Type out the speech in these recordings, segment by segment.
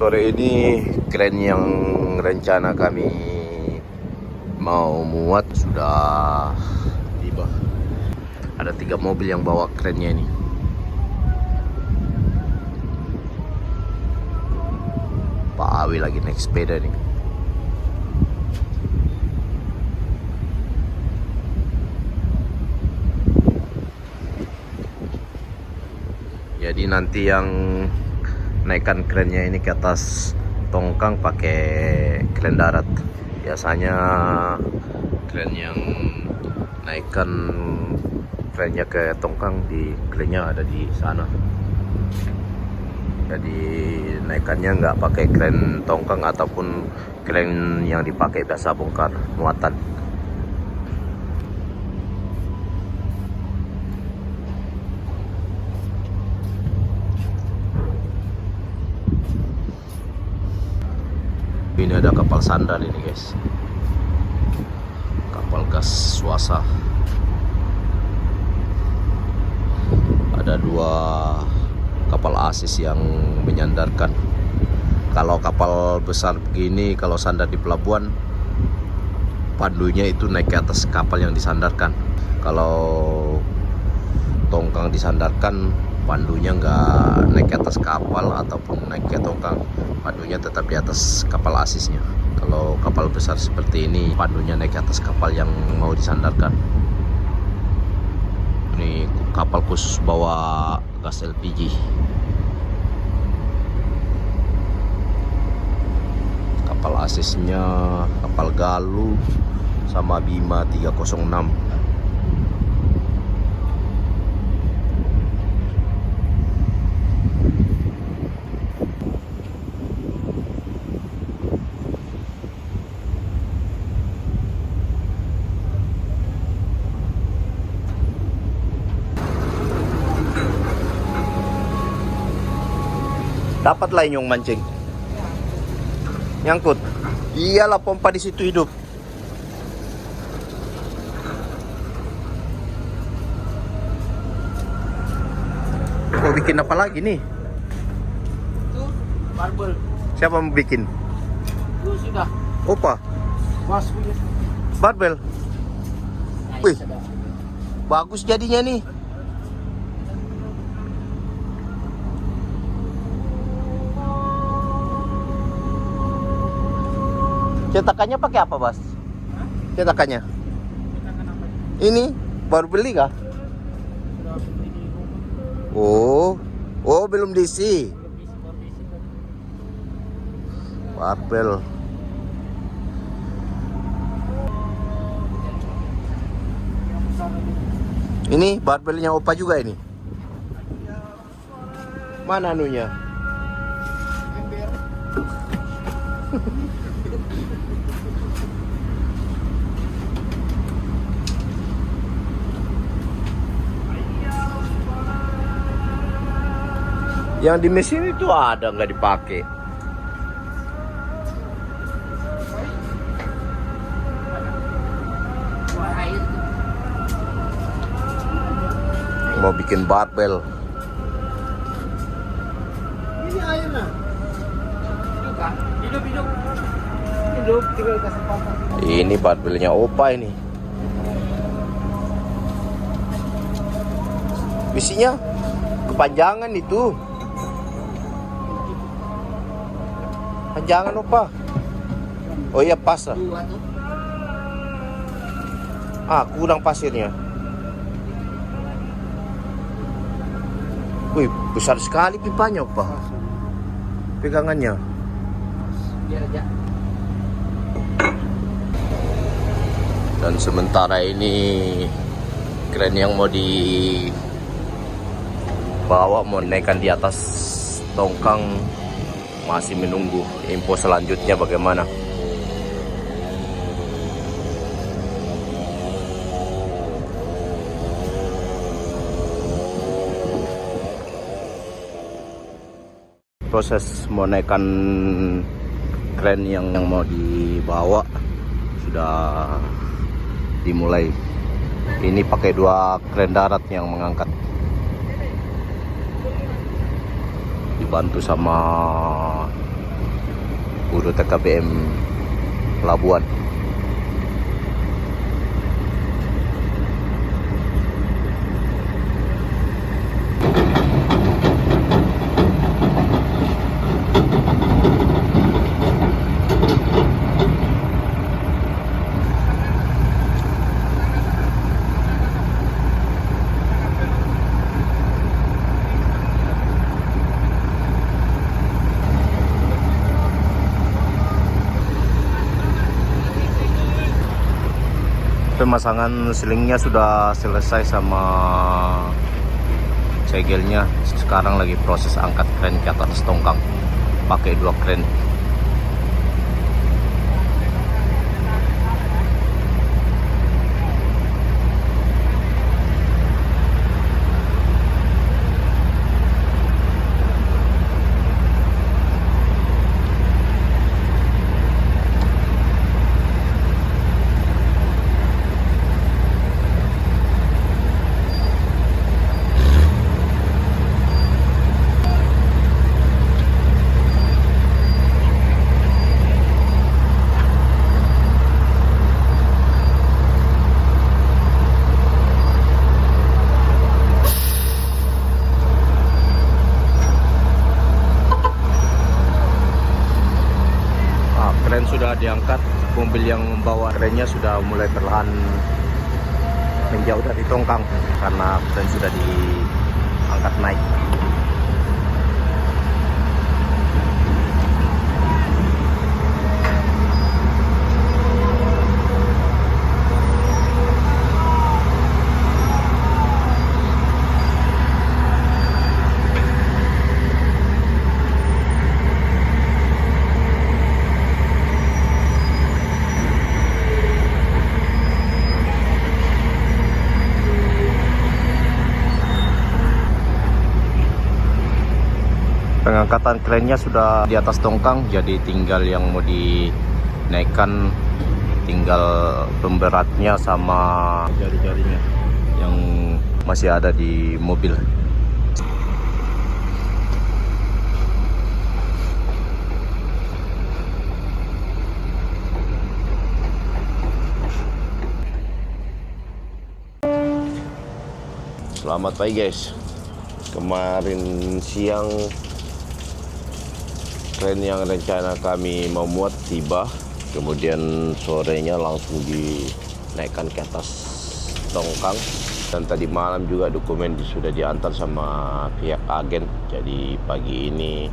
Sore ini kren yang rencana kami mau muat sudah tiba. Ada 3 mobil yang bawa krennya ini. Pak Awi lagi naik sepeda nih. Jadi nanti yang naikkan krennya ini ke atas tongkang pakai kren darat. Biasanya kren yang naikkan krennya ke tongkang di krennya ada di sana. Jadi naikannya nggak pakai kren tongkang ataupun kren yang dipakai biasa bongkar muatan. Ini ada kapal sandal ini guys, kapal gas swasta. Ada 2 kapal asis yang menyandarkan. Kalau kapal besar begini, kalau sandar di pelabuhan, pandunya itu naik ke atas kapal yang disandarkan. Kalau tongkang disandarkan, pandunya nggak naik ke atas kapal ataupun naik ke tongkang, pandunya tetap di atas kapal asisnya. Kalau kapal besar seperti ini, pandunya naik ke atas kapal yang mau disandarkan. Ini kapal khusus bawa gas LPG. Kapal asisnya kapal Galuh sama Bima 306. Dapat lain yung mancing. Nyangkut. Iyalah, pompa di situ hidup. Mau bikin apa lagi nih? Itu barbel. Siapa mau bikin? Itu sudah. Opa. Mas punya. Barbel. Wih. Bagus jadinya nih. Cetakannya pakai apa, Bas? Cetakannya? Cetakan apa? Ini baru beli kah? Sudah beli di rumah. Oh, belum diisi. Baru diisi. Barbel. Yang besar ini. Ini barbelnya Opa juga ini. Mana anunya? Ember. Yang di mesin itu ada nggak dipakai? Wah, air. Mau bikin barbel. Ini airnya. Hidup kan? Hidup. Hidup, tinggal kasih panas. Ini barbelnya Opa ini. Misinya kepanjangan itu. Panjangan Opa. Oh iya, pas lah. 2 tuh. Kurang pasirnya. Wih, besar sekali pipanya Opa. Pegangannya. Biar aja. Dan sementara ini kren yang mau dibawa mau naikkan di atas tongkang masih menunggu info selanjutnya bagaimana. Proses mau naikkan kren yang mau dibawa sudah dimulai. Ini pakai 2 kren darat yang mengangkat. dibantu sama Urut TKBM Pelabuhan. Pemasangan silingnya sudah selesai sama segelnya. Sekarang lagi proses angkat kren ke atas tongkang pakai 2 kren. Kren sudah diangkat, mobil yang membawa kerennya sudah mulai perlahan menjauh dari tongkang karena kren sudah diangkat naik. Pengangkatan kerennya sudah di atas tongkang, jadi tinggal yang mau dinaikkan, tinggal pemberatnya sama jari-jarinya yang masih ada di mobil. Selamat pagi guys. Kemarin siang kren yang rencana kami mau muat tiba, kemudian sorenya langsung dinaikkan ke atas tongkang, dan tadi malam juga dokumen sudah diantar sama pihak agen. Jadi pagi ini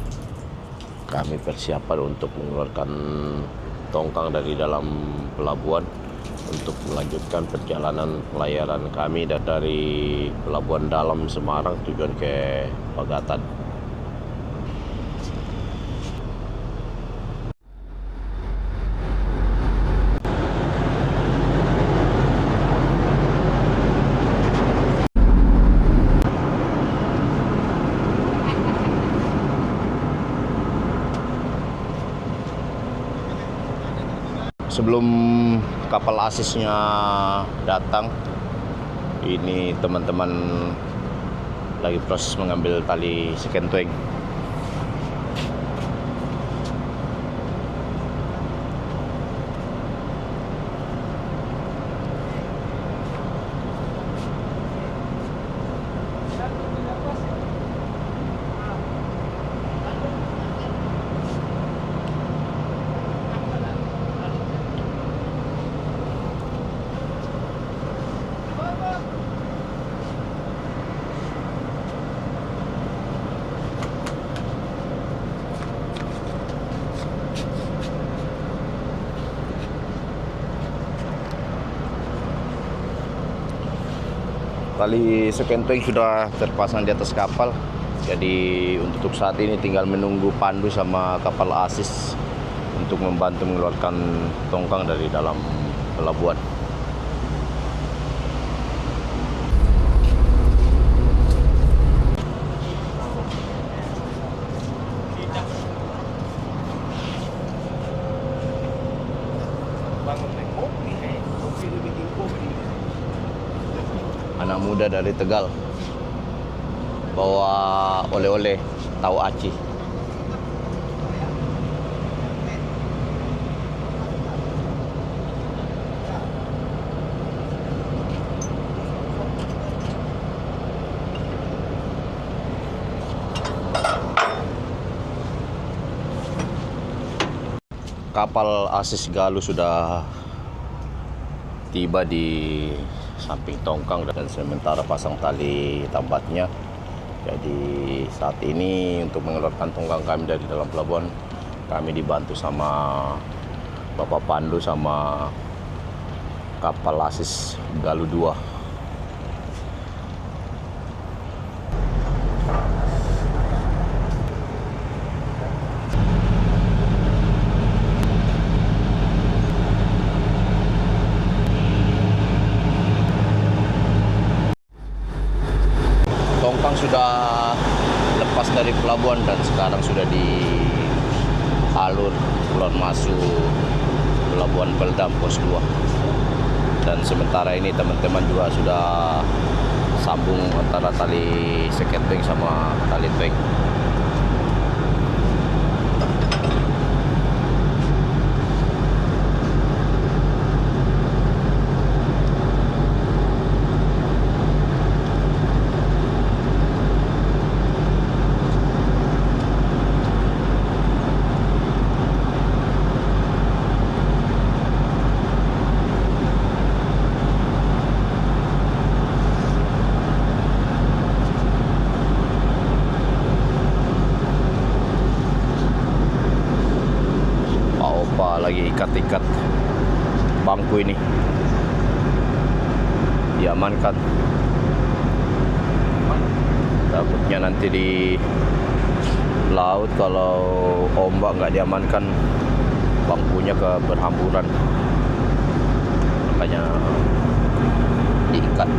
kami persiapan untuk mengeluarkan tongkang dari dalam pelabuhan untuk melanjutkan perjalanan pelayaran kami dari Pelabuhan Dalam Semarang tujuan ke Pagatan. Sebelum kapal asisnya datang, ini teman-teman lagi proses mengambil tali sekenteng. Tali sekenteng sudah terpasang di atas kapal. Jadi untuk saat ini tinggal menunggu pandu sama kapal asis untuk membantu mengeluarkan tongkang dari dalam pelabuhan. Anak muda dari Tegal bawa oleh-oleh tahu aci. Kapal Asis Galuh sudah tiba di samping tongkang dan sementara pasang tali tambatnya. Jadi saat ini untuk mengeluarkan tongkang kami dari dalam pelabuhan, kami dibantu sama Bapak Pandu sama kapal Asis Galuh 2. Tongkang sudah lepas dari pelabuhan dan sekarang sudah di alur keluar masuk pelabuhan Beldam pos 2. Dan sementara ini teman-teman juga sudah sambung antara tali seketeng sama tali tank. Lagi ikat-ikat bangku ini diamankan, takutnya nanti di laut kalau ombak nggak diamankan bangkunya berhamburan, makanya diikat.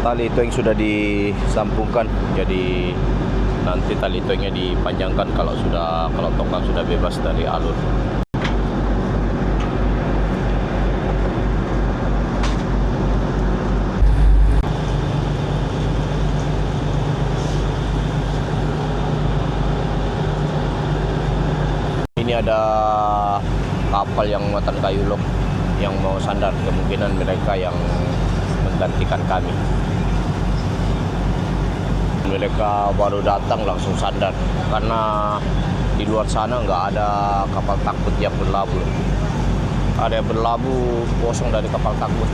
Tali itu yang sudah disambungkan, jadi nanti tali itu yang dipanjangkan kalau tongkang sudah bebas dari alur. Ini ada kapal yang muatan kayu lok yang mau sandar, kemungkinan mereka yang menggantikan kami. Mereka baru datang langsung sandar karena di luar sana nggak ada kapal takbut yang berlabuh. Ada yang berlabuh kosong dari kapal takbut.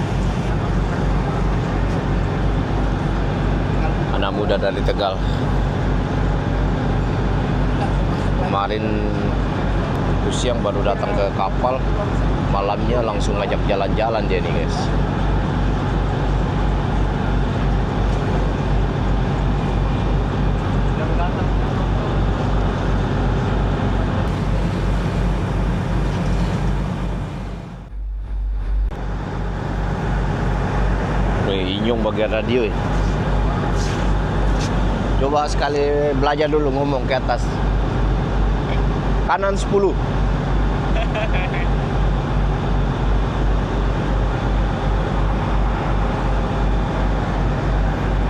Anak muda dari Tegal. Kemarin itu siang baru datang ke kapal, malamnya langsung ngajak jalan-jalan dia nih guys. Inyong bagian radio ya. Coba sekali belajar dulu ngomong ke atas. Kanan 10.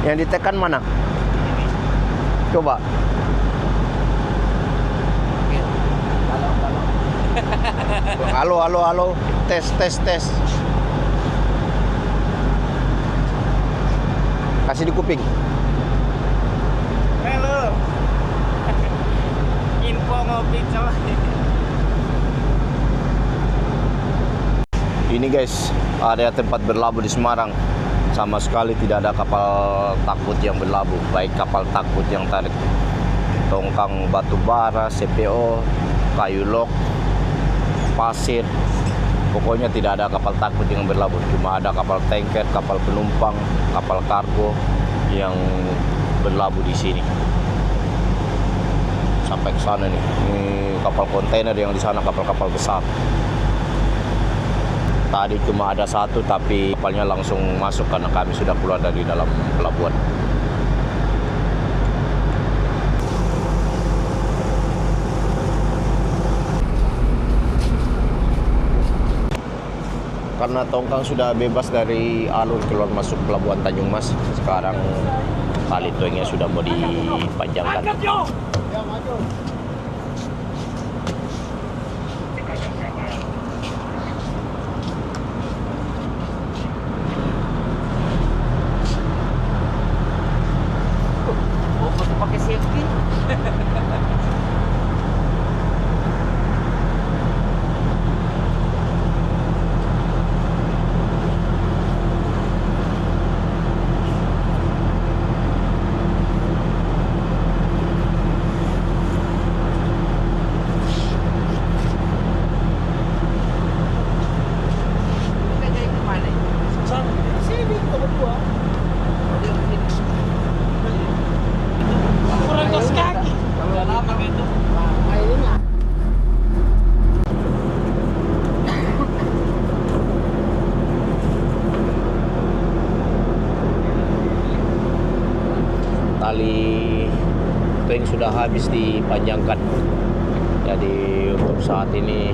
Yang ditekan mana? Coba. Halo. Tes. Kasih di kuping. Halo. Info ngopi coy. Ini guys, area tempat berlabuh di Semarang. Sama sekali tidak ada kapal takbut yang berlabuh, baik kapal takbut yang tarik tongkang batu bara, CPO, kayu lok, pasir, Pokoknya tidak ada kapal takbot yang berlabuh, cuma ada kapal tanker, kapal penumpang, kapal kargo yang berlabuh di sini. Sampai ke sana nih. Ini kapal kontainer yang di sana, kapal-kapal besar. Tadi cuma ada satu, tapi kapalnya langsung masuk karena kami sudah keluar dari dalam pelabuhan. Karena tongkang sudah bebas dari alur keluar masuk pelabuhan Tanjung Mas, sekarang tali toingnya sudah mau dipanjangkan. Ya, maju. Oh, masih pakai safety. Tali toing sudah habis dipanjangkan, jadi untuk saat ini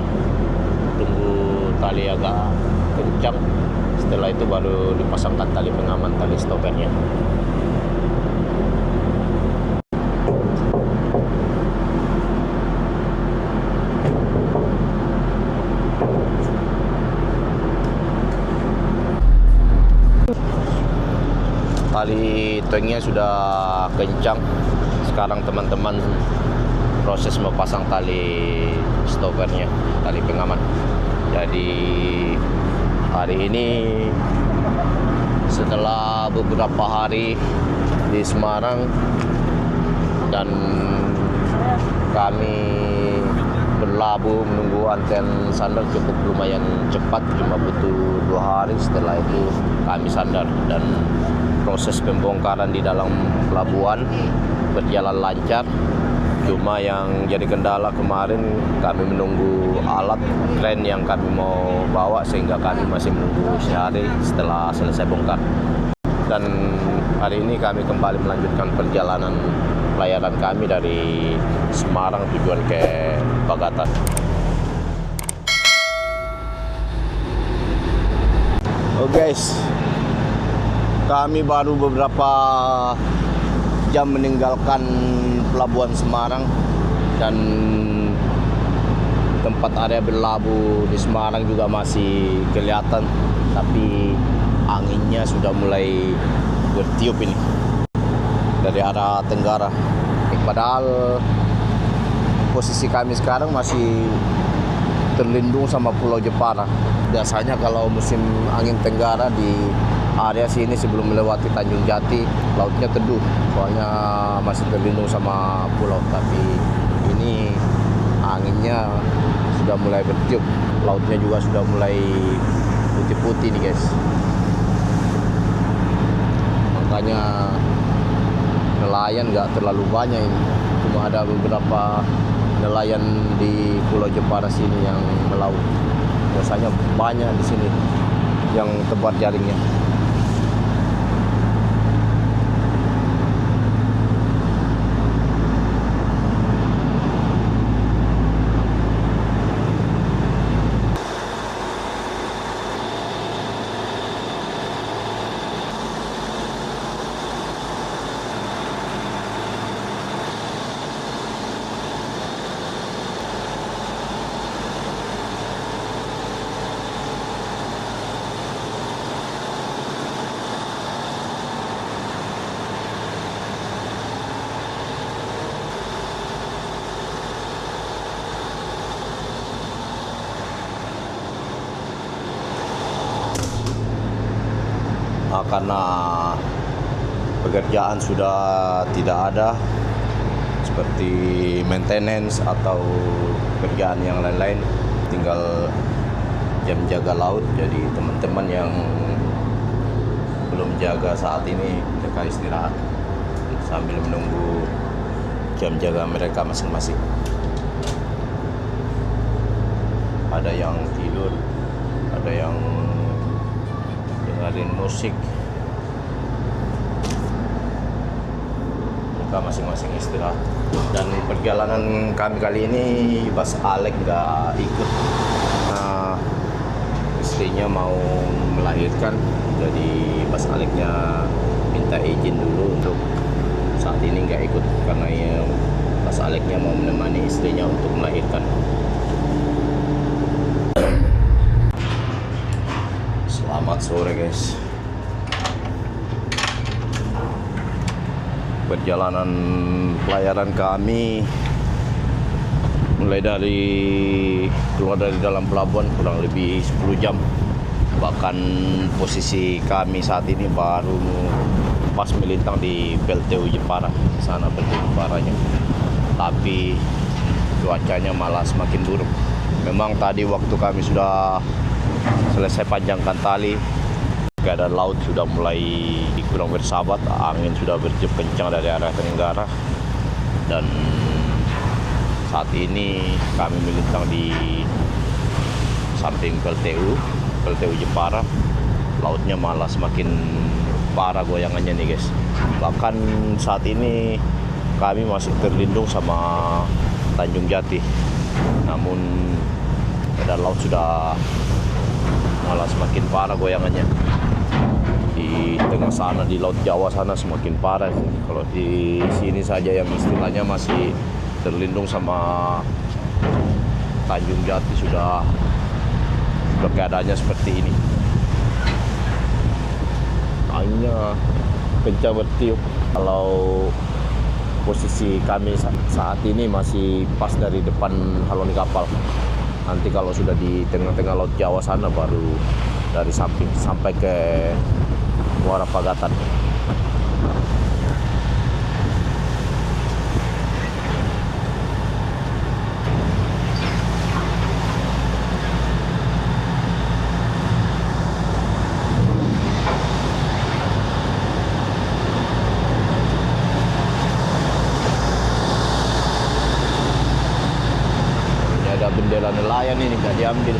tunggu tali agak kencang, setelah itu baru dipasangkan tali pengaman, tali stopernya. Tali toingnya sudah kencang. Sekarang teman-teman proses memasang tali stoppernya, tali pengaman. Jadi hari ini setelah beberapa hari di Semarang dan kami berlabuh menunggu antrian sandar cukup lumayan cepat, cuma butuh 2 hari. Setelah itu kami sandar dan proses pembongkaran di dalam pelabuhan berjalan lancar. Cuma yang jadi kendala kemarin, kami menunggu alat kren yang kami mau bawa, sehingga kami masih menunggu sehari setelah selesai bongkar. Dan hari ini kami kembali melanjutkan perjalanan pelayaran kami dari Semarang tujuan ke Bagatan. Oh guys, kami baru beberapa jam meninggalkan pelabuhan Semarang, dan tempat area berlabuh di Semarang juga masih kelihatan, tapi anginnya sudah mulai bertiup ini dari arah tenggara. Padahal posisi kami sekarang masih terlindung sama Pulau Jepara. Biasanya kalau musim angin tenggara di area sini sebelum melewati Tanjung Jati, lautnya teduh, soalnya masih terlindung sama pulau. Tapi ini anginnya sudah mulai bertiup, lautnya juga sudah mulai putih-putih nih guys. Makanya nelayan nggak terlalu banyak ini, cuma ada beberapa nelayan di Pulau Jepara sini yang melaut. Biasanya banyak di sini yang tebar jaringnya. Karena pekerjaan sudah tidak ada seperti maintenance atau pekerjaan yang lain-lain, tinggal jam jaga laut, jadi teman-teman yang belum jaga saat ini mereka istirahat sambil menunggu jam jaga mereka masing-masing. Ada yang tidur, ada yang dengerin musik, mereka masing-masing istirahat. Dan perjalanan kami kali ini Bas Alek nggak ikut, istrinya mau melahirkan, jadi Bas Aleknya minta izin dulu untuk saat ini nggak ikut karena ya Bas Aleknya mau menemani istrinya untuk melahirkan. Selamat sore guys. Perjalanan pelayaran kami mulai dari keluar dari dalam pelabuhan kurang lebih 10 jam. Bahkan posisi kami saat ini baru pas melintang di PLTU Jepara, sana PLTU Jeparanya. Tapi cuacanya malah semakin buruk. Memang tadi waktu kami sudah selesai panjangkan tali, keadaan laut sudah mulai kurang bersahabat, angin sudah bertiup kencang dari arah tenggara, dan saat ini kami melintang di samping PLTU Jepara. Lautnya malah semakin parah goyangannya nih guys. Bahkan saat ini kami masih terlindung sama Tanjung Jati, namun keadaan laut sudah malah semakin parah goyangannya. Di tengah sana, di Laut Jawa sana semakin parah. Kalau di sini saja yang istilahnya masih terlindung sama Tanjung Jati sudah keadaannya seperti ini. Anginnya kencang bertiup. Kalau posisi kami saat ini masih pas dari depan halon kapal. Nanti kalau sudah di tengah-tengah Laut Jawa sana baru dari samping sampai ke Muara Pagatan. Ini ada bendera nelayan ini nggak diambil.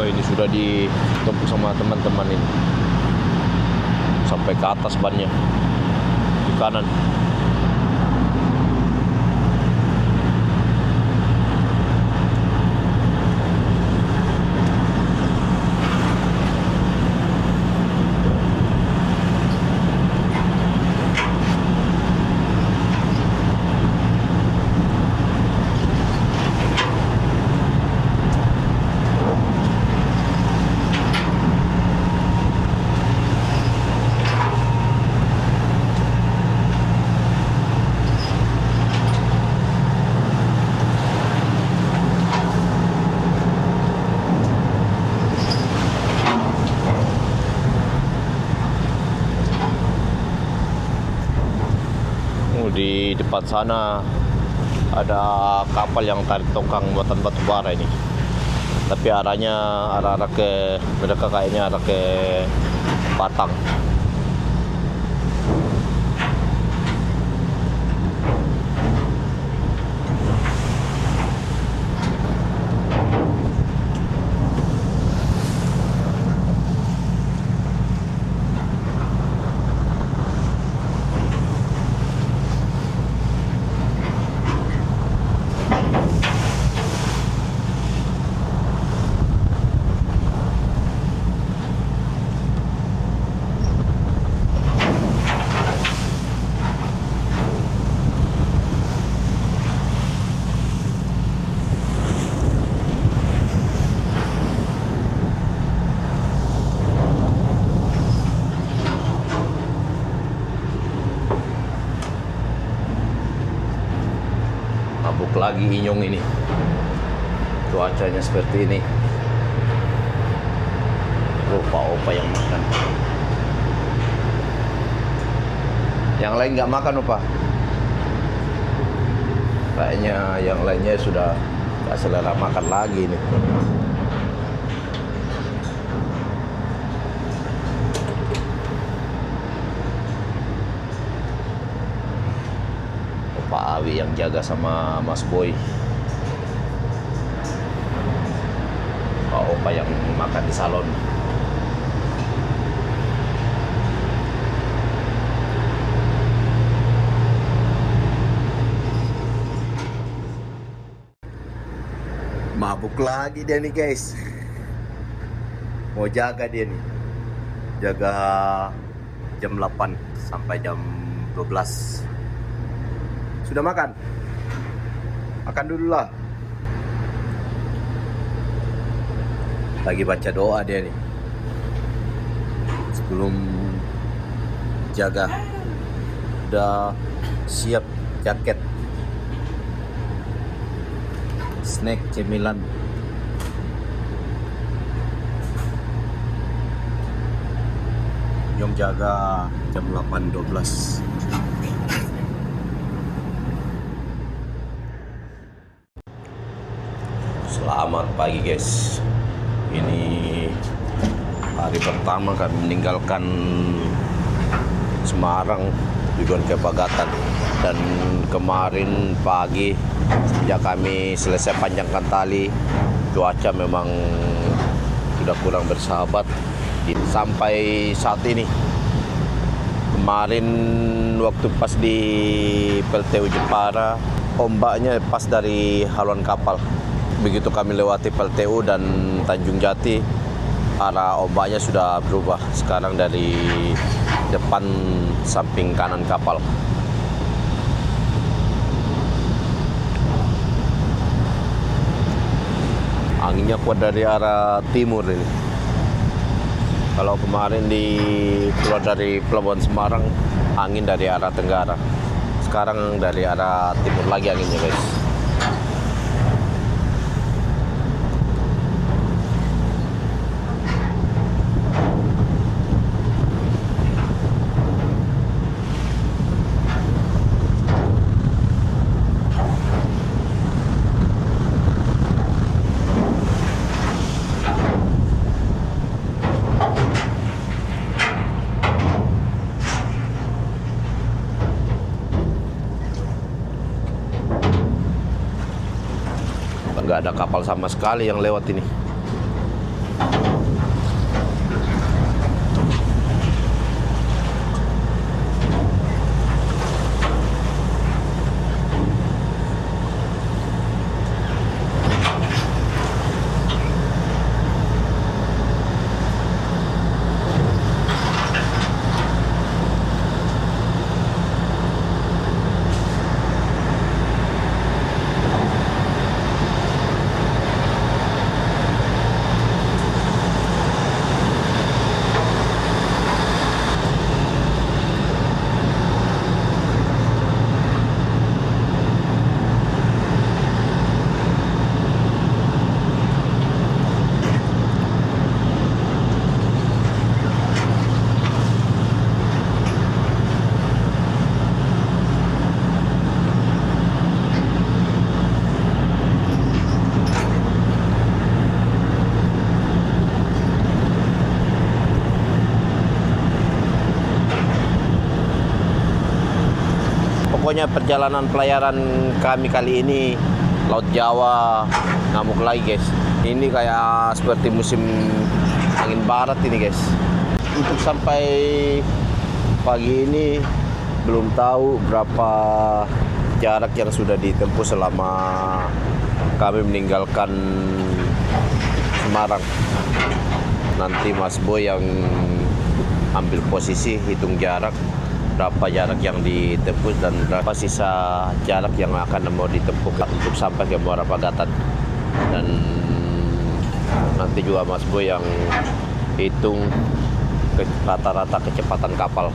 Ini sudah ditumpuk sama teman-teman ini sampai ke atas bannya di kanan. Di depan sana ada kapal yang tarik tongkang buatan batu bara ini, tapi arahnya arah ke mereka kayaknya arah ke Batang. Mabuk lagi Inyong ini. Cuacanya seperti ini. Opa-opa yang makan. Yang lain nggak makan, Opa? Kayaknya yang lainnya sudah gak selera makan lagi nih. Pak Awi yang jaga sama Mas Boy. Pak Opa yang makan di salon. Mabuk lagi dia nih guys. Mau jaga dia nih. Jaga jam 8 sampai jam 12. Sudah makan? Makan dulu lah. Lagi baca doa dia nih. Sebelum jaga. Udah siap jaket, snack, cemilan. Jom jaga jam 8.12. Selamat pagi guys. Ini hari pertama kami meninggalkan Semarang tujuan ke Pagatan. Dan kemarin pagi sejak kami selesai panjangkan tali, cuaca memang sudah kurang bersahabat sampai saat ini. Kemarin waktu pas di PLTU Jepara, ombaknya pas dari haluan kapal. Begitu kami lewati PLTU dan Tanjung Jati, arah ombaknya sudah berubah. Sekarang dari depan samping kanan kapal. Anginnya kuat dari arah timur ini. Kalau kemarin keluar dari Pelabuhan Semarang, angin dari arah tenggara. Sekarang dari arah timur lagi anginnya guys. Nggak ada kapal sama sekali yang lewat ini. Pokoknya perjalanan pelayaran kami kali ini Laut Jawa ngamuk lagi guys. Ini kayak seperti musim angin barat ini guys. Untuk sampai pagi ini belum tahu berapa jarak yang sudah ditempuh selama kami meninggalkan Semarang. Nanti Mas Boy yang ambil posisi, hitung jarak, berapa jarak yang ditempuh dan berapa sisa jarak yang akan mau ditempuh untuk sampai ke Muara Pagatan. Dan nanti juga Mas Boy yang hitung rata-rata kecepatan kapal.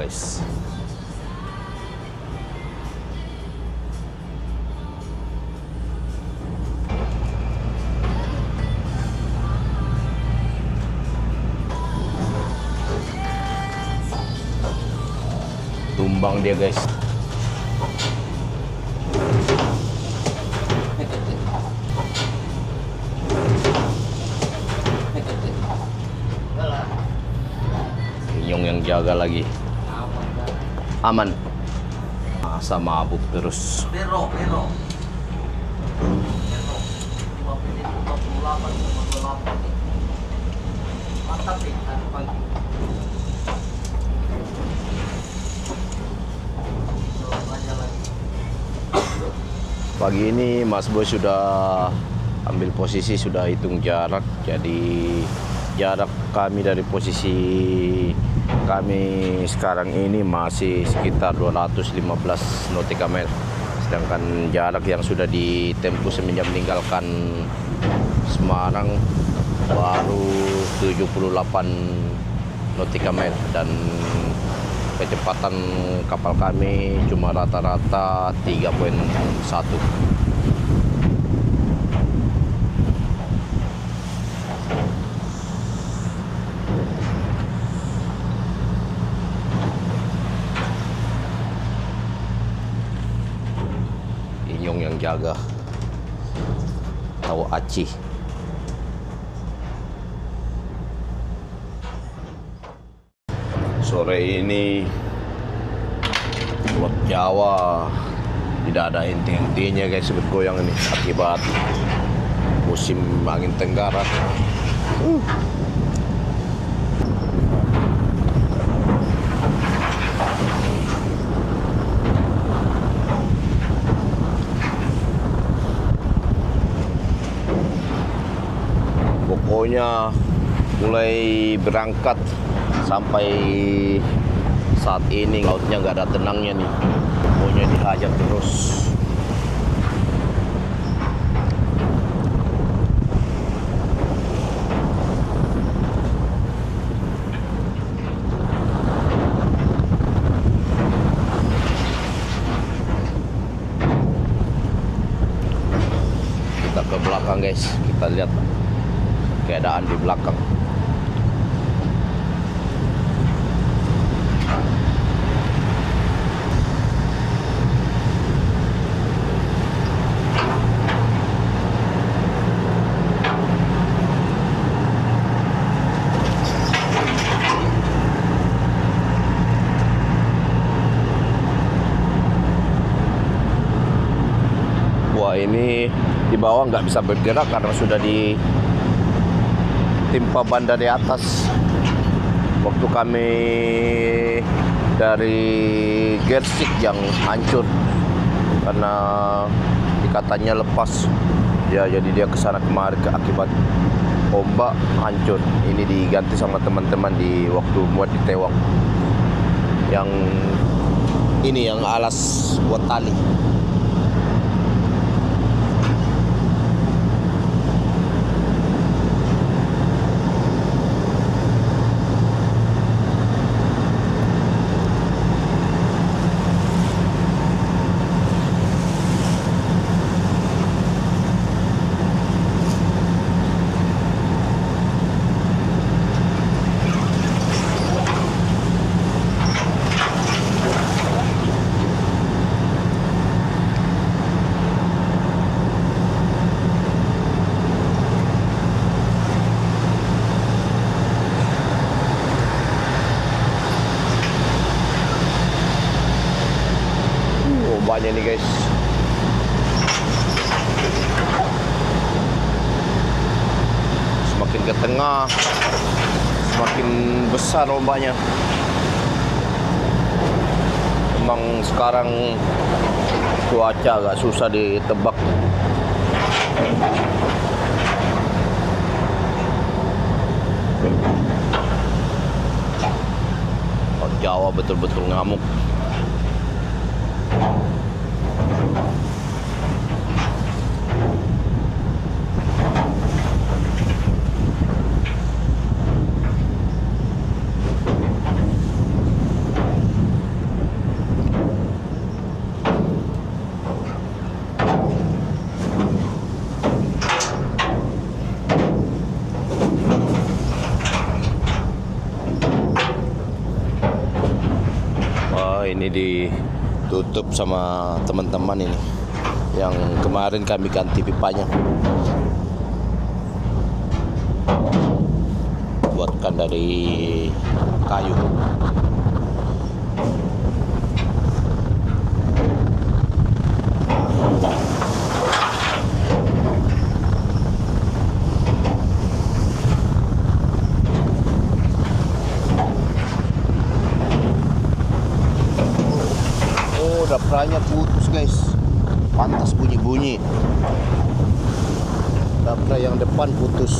guys. Tumbang dia guys. Inyong yang jaga lagi. Aman. Masa mabuk terus. Pero. 5 menit 58 nih. Mantap nih, tadi pagi. Pagi ini Mas Boy sudah ambil posisi, sudah hitung jarak. Jadi jarak kami dari posisi kami sekarang ini masih sekitar 215 nautical mile. Sedangkan jarak yang sudah ditempuh semenjak meninggalkan Semarang baru 78 nautical mile, dan kecepatan kapal kami cuma rata-rata 3.1. Inyong yang jaga, tahu Aci. Sore ini Pulau Jawa tidak ada henti-hentinya guys, bergoyang ini akibat musim angin tenggara. Pokoknya mulai berangkat sampai saat ini lautnya nggak ada tenangnya nih. Pokoknya dihajar terus. Kita ke belakang guys, kita lihat keadaan di belakang. Wah, ini di bawah nggak bisa bergerak karena sudah ditimpa banda di atas. Waktu kami dari Gersik yang hancur karena ikatannya lepas, ya jadi dia kesana kemari akibat ombak hancur. Ini diganti sama teman-teman di waktu buat di Tewang. Yang ini yang alas buat tali. Banyak nih guys. Semakin ke tengah semakin besar ombaknya. Emang sekarang cuaca agak susah ditebak. Laut Jawa betul-betul ngamuk. ini ditutup sama teman-teman ini yang kemarin kami ganti pipanya, buatkan dari kayu. Dapranya putus guys, pantas bunyi-bunyi. Dapra yang depan putus.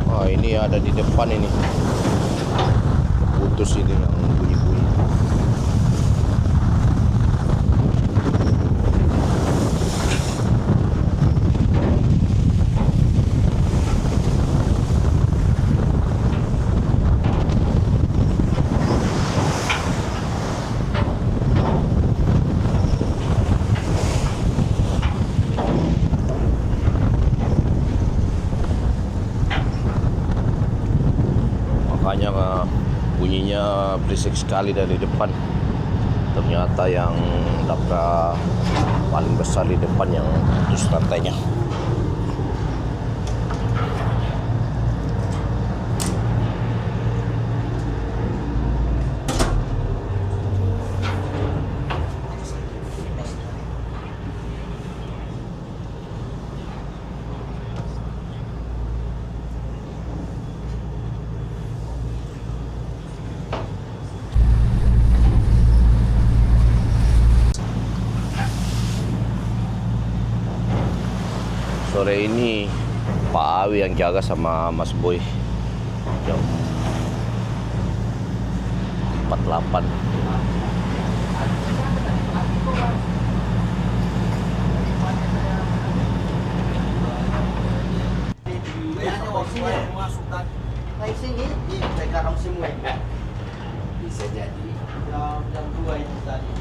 Oh, ini ada di depan ini, putus ini yang bunyi-bunyi. Makanya bunyinya berisik sekali dari depan. Ternyata yang Dapra paling besar di depan yang putus rantainya. Sore ini Pak Awi yang jaga sama Mas Boy jam 48. Naik sini di garam semua ya. Bisa jadi jam 2 itu tadi.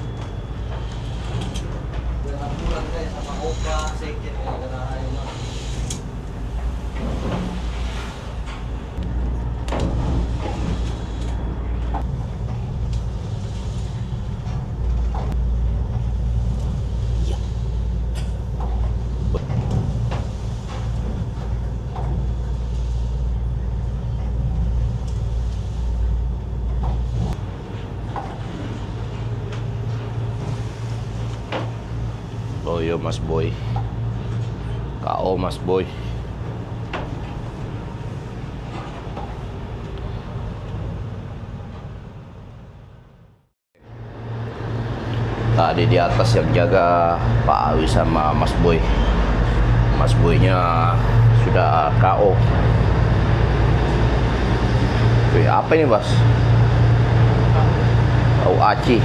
Dengan pulang guys sama Oka sekit ya karena hari ini. Oh iya Mas Boy, KO Mas Boy. Tadi di atas yang jaga Pak Awi sama Mas Boy. Mas Boynya sudah KO. Wih, apa ini Bas? Tahu aci.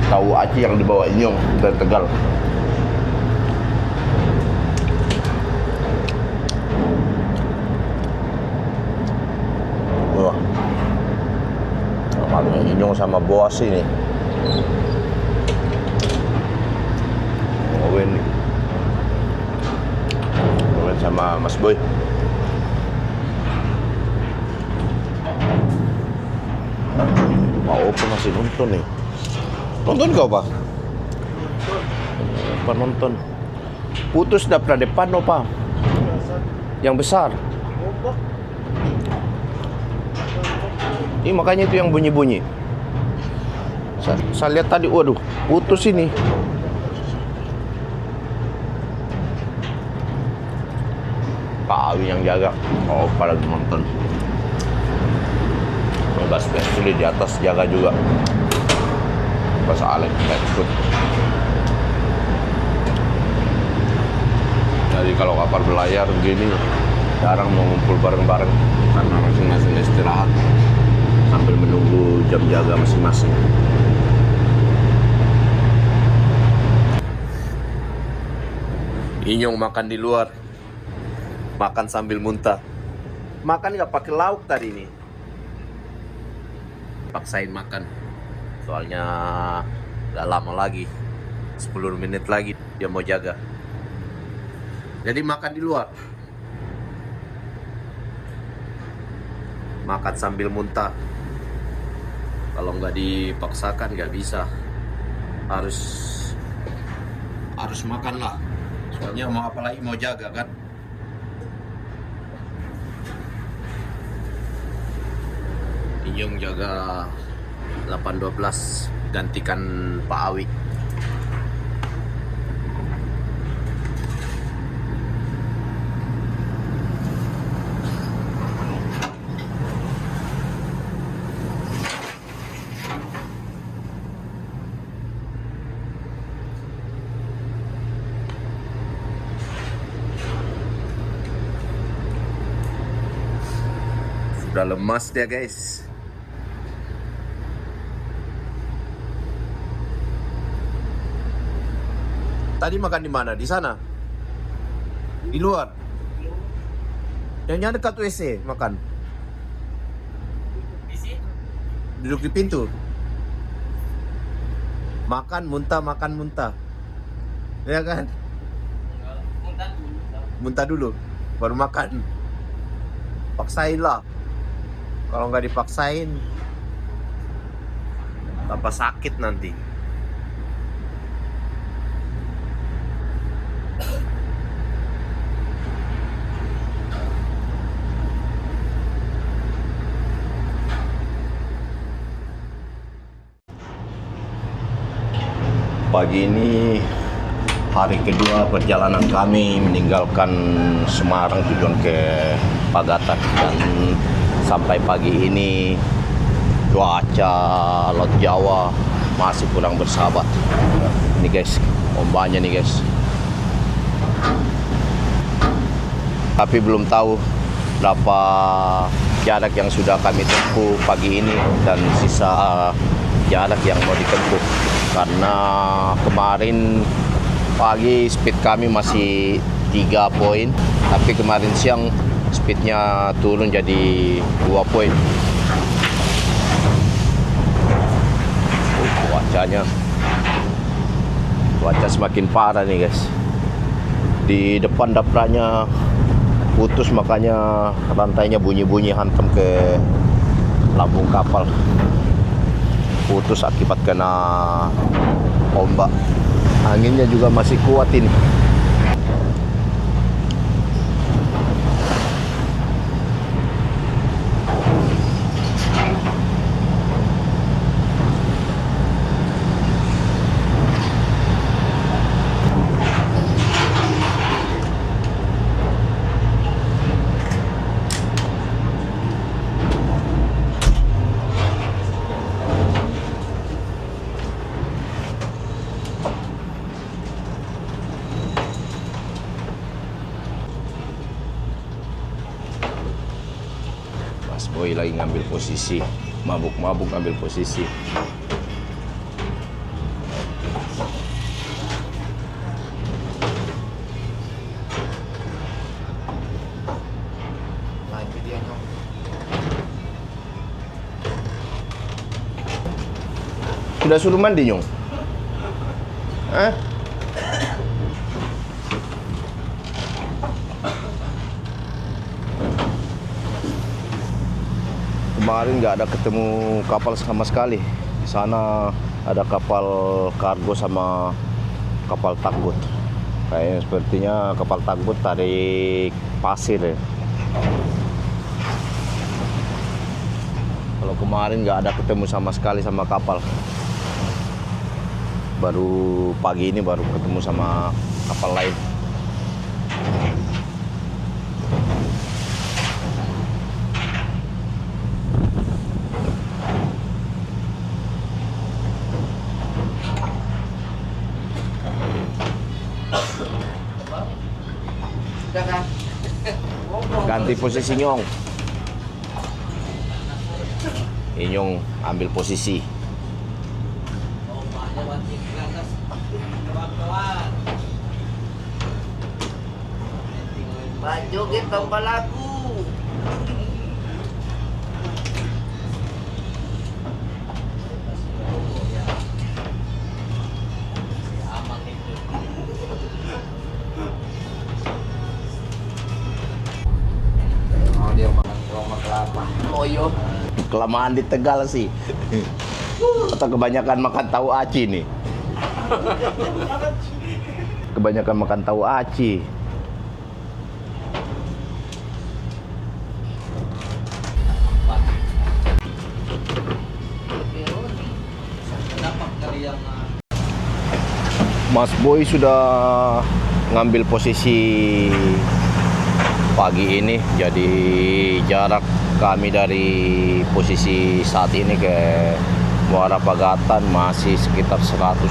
Tahu aci yang dibawa Inyong dari Tegal. Wah, malunya Inyong sama Boas ini. Owen sama Mas Boy. Pak Opo masih nonton nih. Nonton kau Pak? Apa nonton? Putus Dapra depan Pak. Yang besar. Ini makanya itu yang bunyi-bunyi. Saya lihat tadi, waduh, putus ini. Pak Awi yang jaga. Oh, pada nonton. Bas sudah di atas jaga juga. Pas Alex nggak ikut. Jadi kalau kapal berlayar begini jarang mau ngumpul bareng-bareng karena masing-masing istirahat sambil menunggu jam jaga masing-masing. Inyong makan di luar, makan sambil muntah. Makan nggak pakai lauk tadi nih. Paksain makan. Soalnya gak lama lagi, 10 menit lagi dia mau jaga. Jadi makan di luar. Makan sambil muntah. Kalau nggak dipaksakan nggak bisa. Harus makan lah. Soalnya mau apa lagi, mau jaga kan. Inyong jaga 8-12 gantikan Pak Awi. Sudah lemas dia guys. Tadi makan di mana? Di sana? Di luar? Yang dekat WC makan? Duduk di pintu? Makan muntah. Ya kan? Muntah dulu, baru makan. Paksain lah. Kalau nggak dipaksain, tambah sakit nanti. Pagi ini hari kedua perjalanan kami meninggalkan Semarang tujuan ke Pagatan, dan sampai pagi ini cuaca Laut Jawa masih kurang bersahabat. Ini guys, ombaknya nih guys. Tapi belum tahu berapa jarak yang sudah kami tempuh pagi ini dan sisa jarak yang mau ditempuh. Karena kemarin pagi speed kami masih 3 poin, tapi kemarin siang speednya turun jadi 2 poin. Cuaca semakin parah nih guys. Di depan daprannya putus, makanya rantainya bunyi-bunyi hantam ke lambung kapal. Putus akibat kena ombak. Anginnya juga masih kuat ini. Boy lagi ngambil posisi, mabuk-mabuk ngambil posisi. Lanjut dia Nyong. Sudah suruh mandi Nyong? Hah? Kemarin nggak ada ketemu kapal sama sekali. Di sana ada kapal kargo sama kapal tugboat. Kayaknya sepertinya kapal tugboat tarik pasir ya. Kalau kemarin nggak ada ketemu sama sekali sama kapal. Baru pagi ini baru ketemu sama kapal lain. Ganti posisi Nyong. Nyong ambil posisi. Joget tambah lagu. Loyo. Kelamaan di Tegal sih. Atau kebanyakan makan tahu aci nih. Kebanyakan makan tahu aci. Mas Boy sudah ngambil posisi pagi ini, jadi jarak kami dari posisi saat ini ke Muara Pagatan masih sekitar 140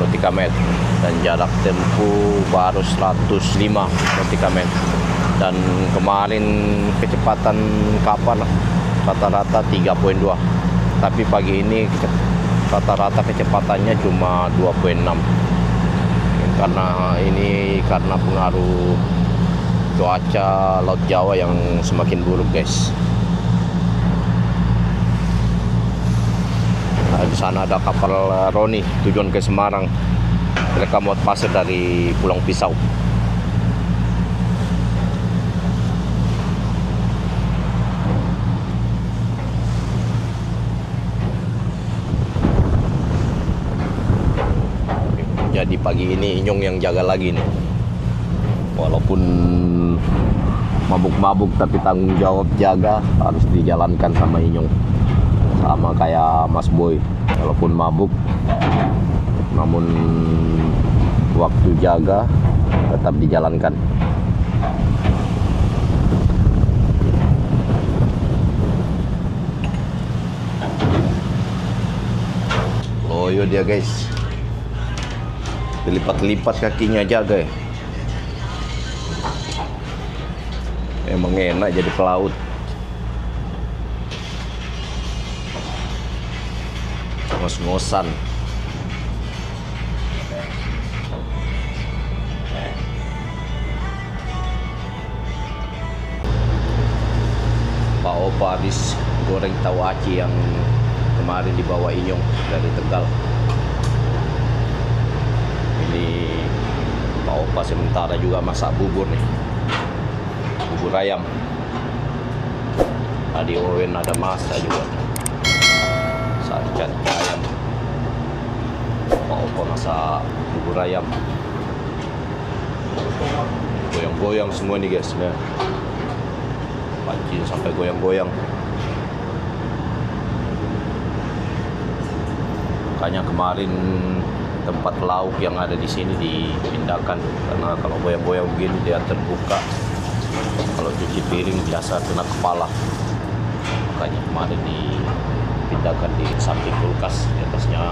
nautika meter dan jarak tempuh baru 105 nautika meter. Dan kemarin kecepatan kapal rata-rata 3.2, tapi pagi ini rata-rata kecepatannya cuma 2.6 karena pengaruh cuaca Laut Jawa yang semakin buruk, guys. Nah, di sana ada kapal Roni tujuan ke Semarang. Mereka muat pasir dari Pulau Pisau. Jadi pagi ini Inyong yang jaga lagi nih. Walaupun mabuk-mabuk tapi tanggung jawab jaga harus dijalankan sama Inyong. Sama kayak Mas Boy. Walaupun mabuk, namun waktu jaga tetap dijalankan. Loyo dia, guys. Dilipat-lipat kakinya jaga ya. Emang enak jadi pelaut. Ngos-ngosan. Pak Opa habis goreng tahu aci yang kemarin dibawa Inyong dari Tegal. Ini Pak Opa sementara juga masak bubur nih, bubur ayam. Tadi Owen ada masak juga, ikan ayam. Pak Opa masak bubur ayam. Goyang-goyang semua nih, guys. Nah, pancing sampai goyang-goyang. Makanya kemarin tempat lauk yang ada di sini dipindahkan karena kalau goyang-goyang begini dia terbuka. Kalau cuci piring biasa kena kepala. Makanya kemarin dipindahkan di samping kulkas, di atasnya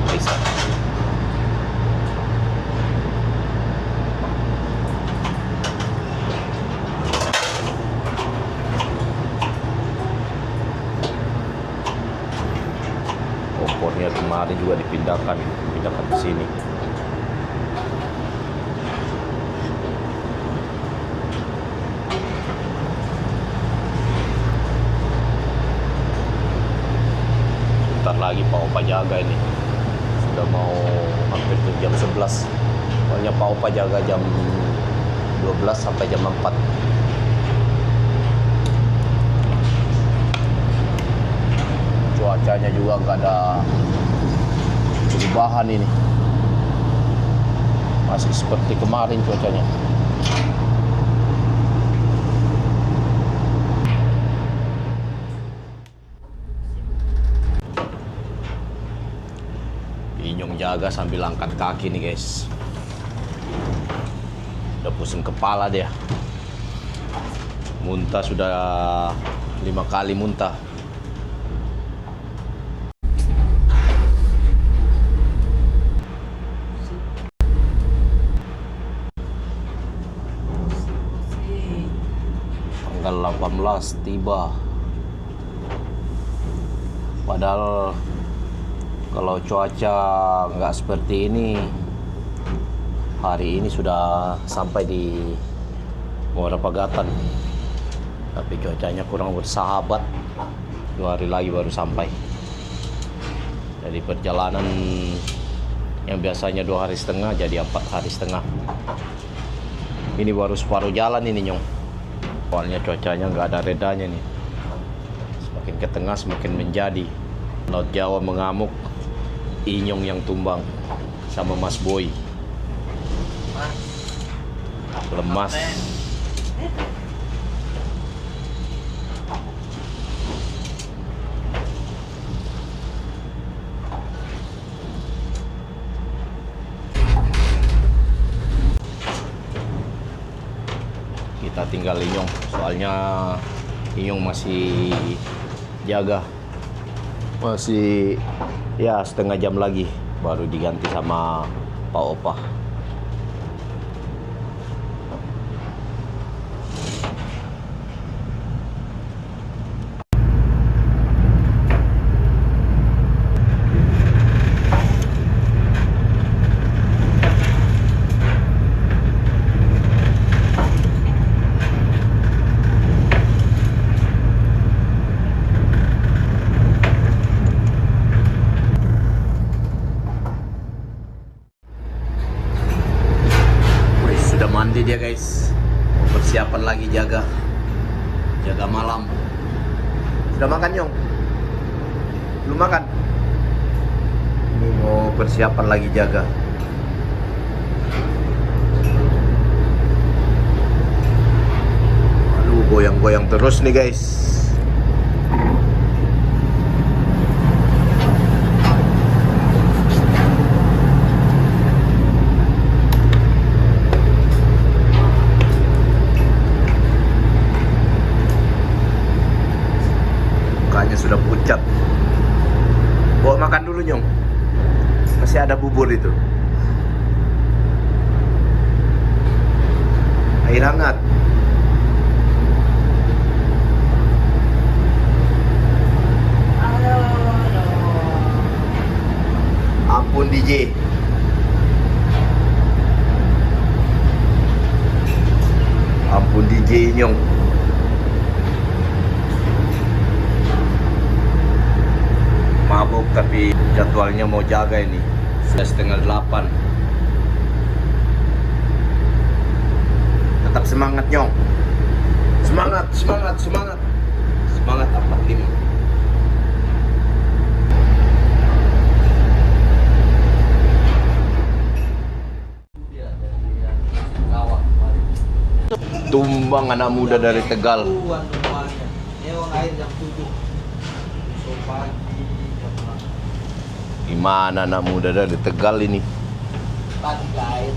freezer. Kompornya kemarin juga dipindahkan ke sini. Bentar lagi Pak Opa jaga ini. Sudah mau hampir ke jam 11. Pokoknya Pak Opa jaga jam 12 sampai jam 4. Cuacanya juga nggak ada perubahan ini, masih seperti kemarin cuacanya. Inyong jaga sambil angkat kaki nih, guys. Udah pusing kepala dia. Muntah sudah 5 kali muntah. Tanggal 18 tiba. Padahal kalau cuaca nggak seperti ini, hari ini sudah sampai di Muara Pagatan. Tapi cuacanya kurang bersahabat. 2 hari lagi baru sampai. Jadi perjalanan yang biasanya 2 hari setengah jadi 4 hari setengah. Ini baru separuh jalan ini, Nyong. Awalnya cuacanya nggak ada redanya nih. Makin ke tengah semakin menjadi. Laut Jawa mengamuk, Inyong yang tumbang sama Mas Boy. Lemas. Kita tinggal Inyong, soalnya Inyong masih jaga. Masih ya setengah jam lagi baru diganti sama Pak Opa. Sudah mandi dia guys, persiapan lagi jaga malam. Sudah makan Nyong? Belum makan? Ini mau persiapan lagi jaga. Aduh, goyang-goyang terus nih guys. Sudah pucat. Bawa makan dulu Nyong. Masih ada bubur itu. Air hangat. Ampun DJ. Ampun DJ Nyong. Mabuk tapi jadwalnya mau jaga ini. Sudah 7:30. Tetap semangat Nyong. Semangat, semangat, semangat. Semangat 45. Tumbang anak muda dari Tegal. Gimana anak muda dari Tegal ini? Pagi air,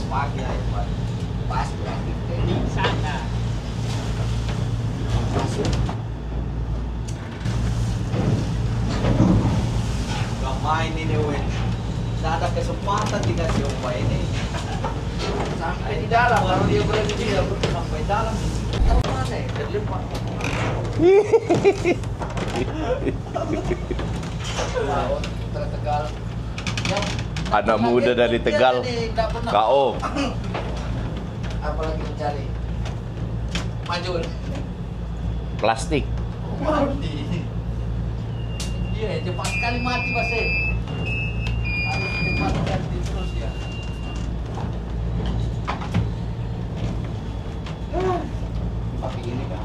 pagi pas berarti di sana. Gak main ini Wen. Tidak ada kesempatan dikasih Opa ini. Sampai di dalam, baru dia berani dia sampai dalam. Tahu mana ya? Terlipat. Tegal. Anak muda dari Tegal. KO. Apalagi mencari. Maju. Plastik. Mati. Iya, cepat sekali mati Mas. Harus cepat ganti terus ya. Pakai ini kan.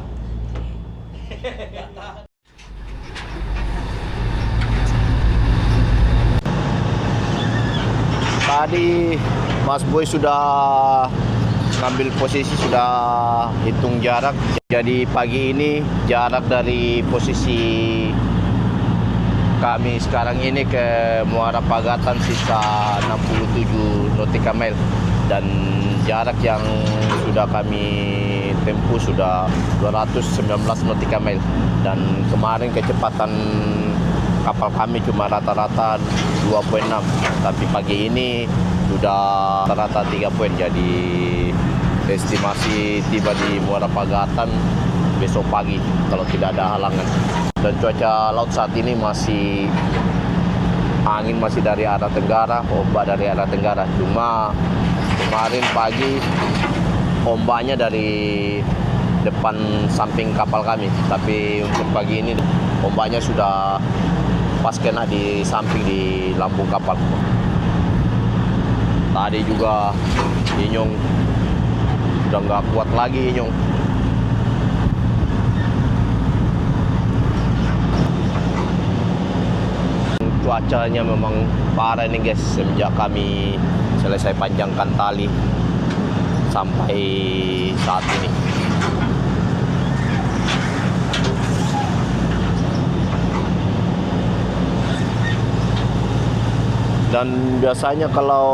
Tadi Mas Boy sudah ngambil posisi, sudah hitung jarak. Jadi pagi ini jarak dari posisi kami sekarang ini ke Muara Pagatan sisa 67 nautical mile. Dan jarak yang sudah kami tempuh sudah 219 nautical mile. Dan kemarin kecepatan kapal kami cuma rata-rata 2.6, tapi pagi ini sudah rata-rata 3 poin. Jadi estimasi tiba di Muara Pagatan besok pagi kalau tidak ada halangan. Dan cuaca laut saat ini masih angin masih dari arah tenggara, ombak dari arah tenggara. Cuma kemarin pagi ombaknya dari depan samping kapal kami, tapi untuk pagi ini ombaknya sudah pas kena di samping di lambung kapal. Tadi juga Inyong udah nggak kuat lagi Inyong. cuacanya memang parah nih guys semenjak kami selesai panjangkan tali sampai saat ini. Dan biasanya kalau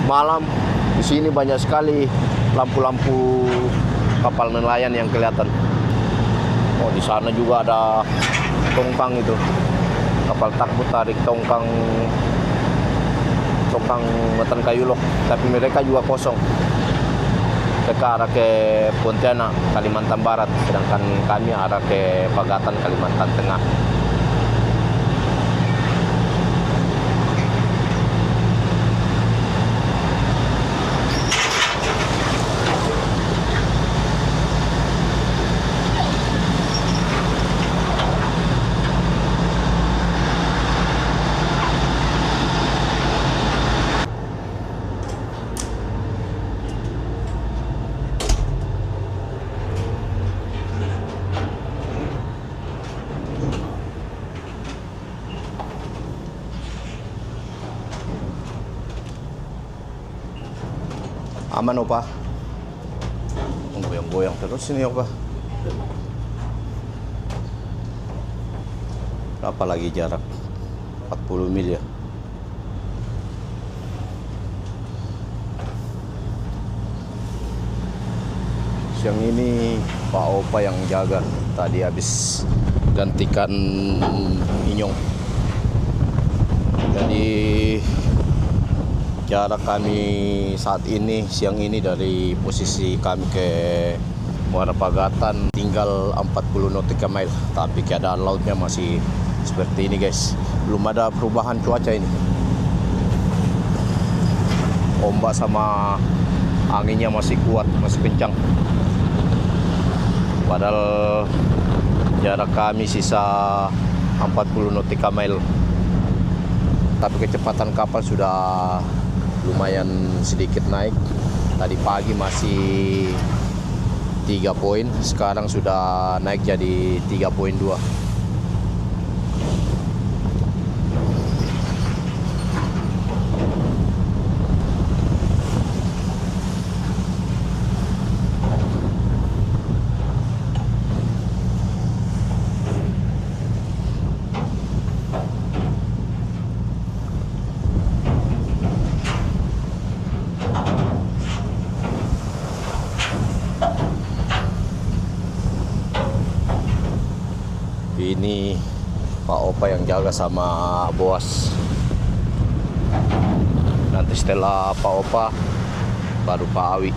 malam di sini banyak sekali lampu-lampu kapal nelayan yang kelihatan. Oh, di sana juga ada tongkang itu. Kapal takbut tarik tongkang muatan kayu lok, tapi mereka juga kosong. Mereka arah ke Pontianak, Kalimantan Barat, sedangkan kami arah ke Pagatan, Kalimantan Tengah. Aman opa. Goyang-goyang terus ini opa. Berapa lagi jarak? 40 mil ya. Siang ini Pak Opa yang jaga. Tadi habis gantikan Inyong. Jadi jarak kami saat ini siang ini dari posisi kami ke Muara Pagatan tinggal 40 nautical mile, tapi keadaan lautnya masih seperti ini guys. Belum ada perubahan cuaca ini. Ombak sama anginnya masih kuat, masih kencang. Padahal jarak kami sisa 40 nautical mile, tapi kecepatan kapal sudah lumayan sedikit naik. Tadi pagi masih 3 poin, sekarang sudah naik jadi 3,2. Ini Pak Opa yang jaga sama Boas. Nanti setelah Pak Opa baru Pak Awi.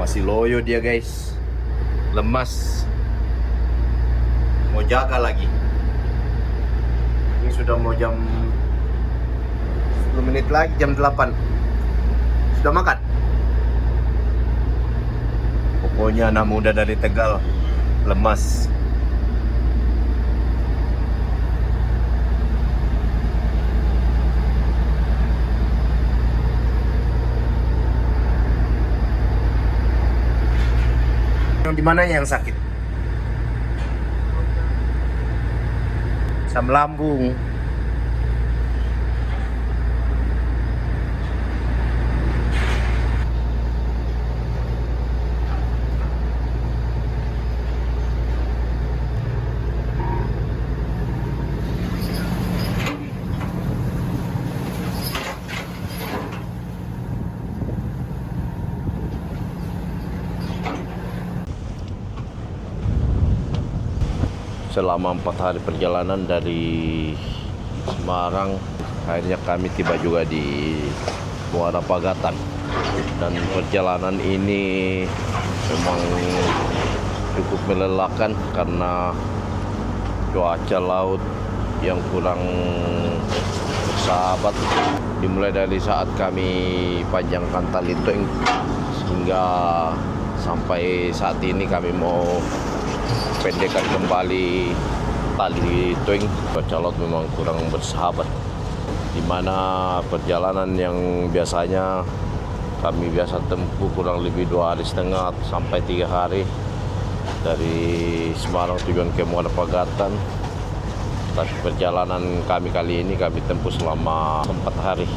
Masih loyo dia guys, lemas, mau jaga lagi. Ini sudah mau jam 10 menit lagi, jam 8. Sudah makan? Pokoknya anak muda dari Tegal lemas. Di mana yang sakit? Asam lambung. Selama 4 hari perjalanan dari Semarang, akhirnya kami tiba juga di Muara Pagatan. Dan perjalanan ini memang cukup melelahkan karena cuaca laut yang kurang bersahabat. Dimulai dari saat kami panjangkan tali tank hingga sampai saat ini kami mau pendekkan kembali tali twing. Cuaca laut memang kurang bersahabat, di mana perjalanan yang biasanya kami biasa tempuh kurang lebih 2,5 hari sampai 3 hari dari Semarang tujuan ke Muara Pagatan. Tapi perjalanan kami kali ini kami tempuh selama 4 hari.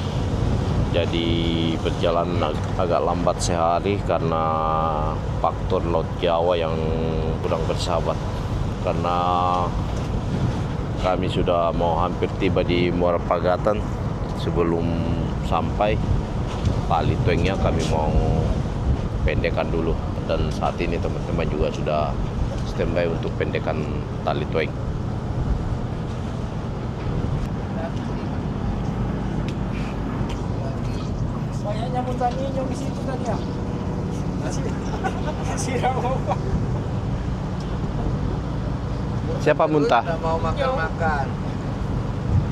Jadi perjalanan agak lambat sehari karena faktor Laut Jawa yang kurang bersahabat. Karena kami sudah mau hampir tiba di Muara Pagatan, sebelum sampai tali twingnya kami mau pendekkan dulu. Dan saat ini teman-teman juga sudah standby untuk pendekan tali twing. Kayaknya muntah nyong di situ tadi ya. Siram apa? Siapa muntah? Udah mau makan-makan.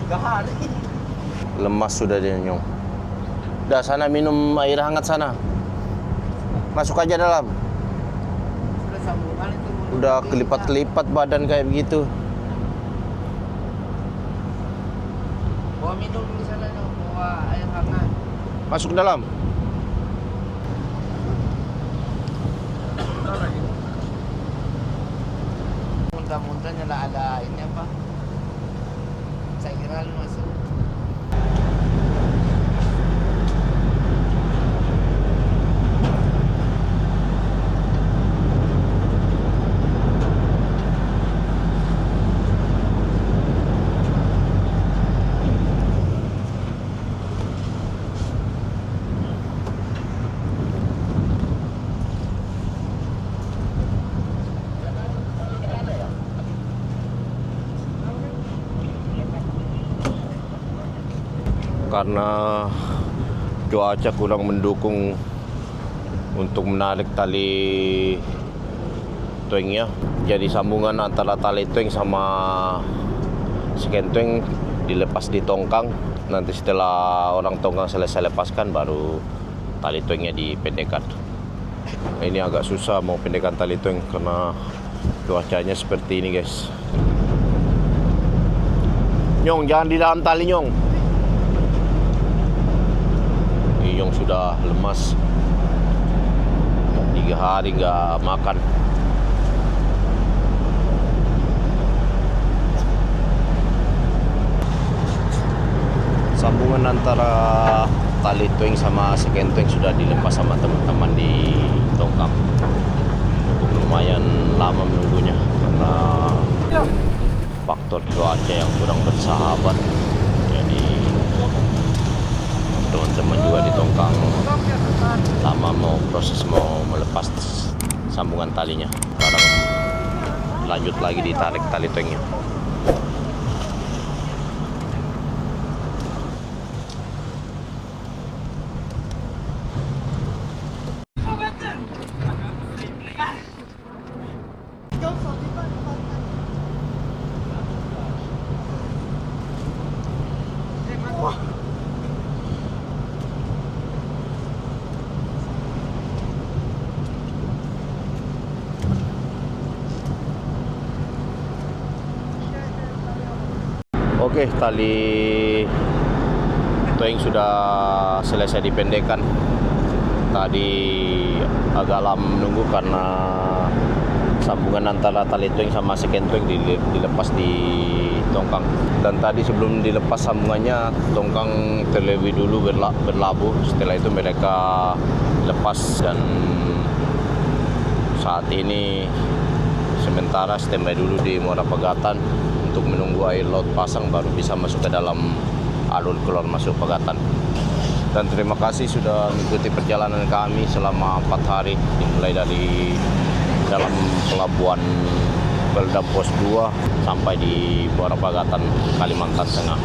3 hari. Lemas sudah dia nyong. Udah sana minum air hangat sana. Masuk aja dalam. Sudah sambungan itu. Udah kelipat-kelipat badan kayak begitu. Bawa minum di sana dong, bawa air hangat. Masuk ke dalam. Muntah-muntahnya lah ada ini apa? Cairan masuk. Karena cuaca kurang mendukung untuk menarik tali twingnya, jadi sambungan antara tali twing sama sken twing dilepas di tongkang. Nanti setelah orang tongkang selesai lepaskan, baru tali twingnya dipendekkan. Ini agak susah mau pendekkan tali twing karena cuacanya seperti ini, guys. Nyong, jangan di dalam tali, Nyong. Nyong sudah lemas, 3 hari nggak makan. Sambungan antara tali twing sama seken twing sudah dilepas sama teman-teman di tongkang. Lumayan lama menunggunya karena faktor cuaca yang kurang bersahabat. Jadi teman-teman juga di tongkang lama mau melepas sambungan talinya. Sekarang lanjut lagi ditarik tali twingnya. Oke, tali twing sudah selesai dipendekkan. Tadi agak lama menunggu karena sambungan antara tali twing sama seken twing dilepas di tongkang. Dan tadi sebelum dilepas sambungannya, tongkang terlebih dulu berlabuh. Setelah itu mereka lepas, dan saat ini sementara standby dulu di Muara Pagatan untuk menunggu air laut pasang, baru bisa masuk ke dalam alur keluar masuk Pagatan. Dan terima kasih sudah mengikuti perjalanan kami selama 4 hari, dimulai dari dalam pelabuhan Belda Pos 2 sampai di Muara Pagatan, Kalimantan Tengah.